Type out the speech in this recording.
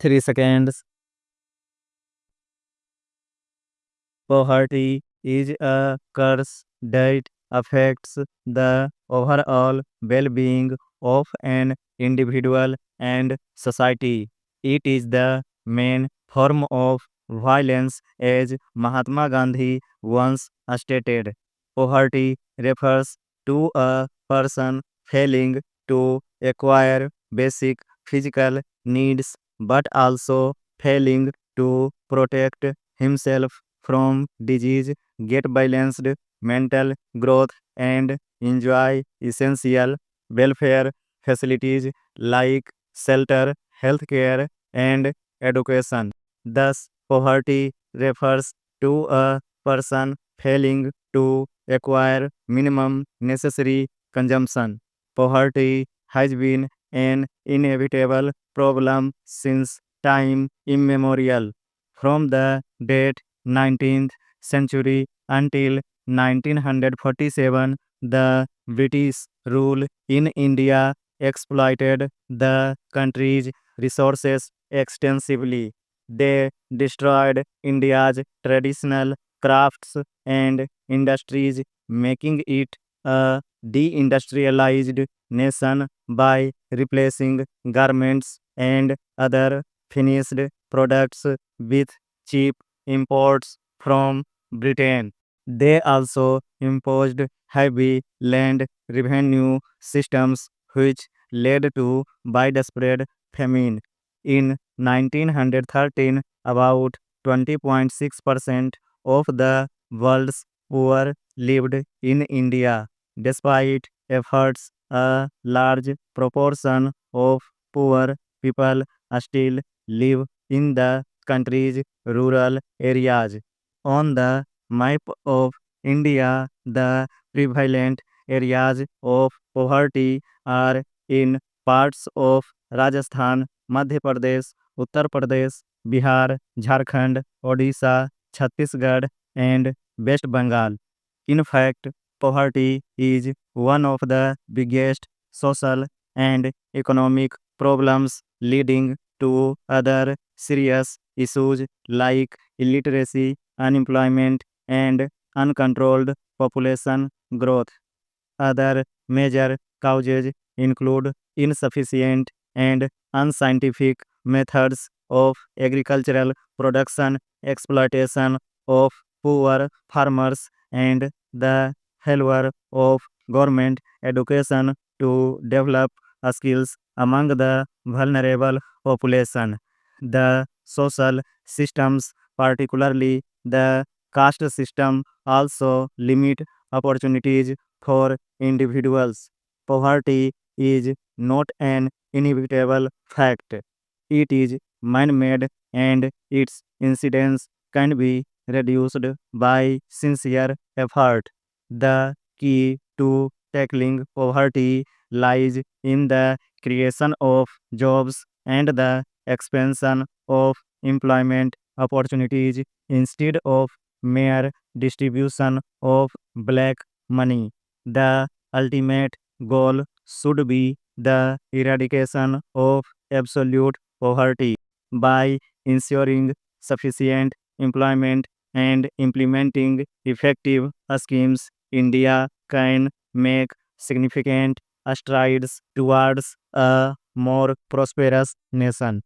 3 seconds. Poverty is a curse that affects the overall well being of an individual and society. It is the main form of violence, as Mahatma Gandhi once stated. Poverty refers to a person failing to acquire basic physical needs but also failing to protect himself from disease, get balanced mental growth, and enjoy essential welfare facilities like shelter, healthcare, and education. Thus, poverty refers to a person failing to acquire minimum necessary consumption. Poverty has been an inevitable problem since time immemorial. From the date 19th century until 1947, the British rule in India exploited the country's resources extensively. They destroyed India's traditional crafts and industries, making it a deindustrialized nation by replacing garments and other finished products with cheap imports from Britain. They also imposed heavy land revenue systems which led to widespread famine. In 1913, about 20.6% of the world's poor lived in India. Despite efforts, a large proportion of poor people still live in the country's rural areas. On the map of India, the prevalent areas of poverty are in parts of Rajasthan, Madhya Pradesh, Uttar Pradesh, Bihar, Jharkhand, Odisha, Chhattisgarh, and West Bengal. In fact, poverty is one of the biggest social and economic problems, leading to other serious issues like illiteracy, unemployment, and uncontrolled population growth. Other major causes include insufficient and unscientific methods of agricultural production, exploitation of poor farmers, and the failure of government education to develop skills among the vulnerable population. The social systems, particularly the caste system, also limit opportunities for individuals. Poverty is not an inevitable fact. It is man made and its incidence can be reduced by sincere effort. The key to tackling poverty lies in the creation of jobs and the expansion of employment opportunities instead of mere distribution of black money. The ultimate goal should be the eradication of absolute poverty by ensuring sufficient employment and implementing effective schemes. India can make significant strides towards a more prosperous nation.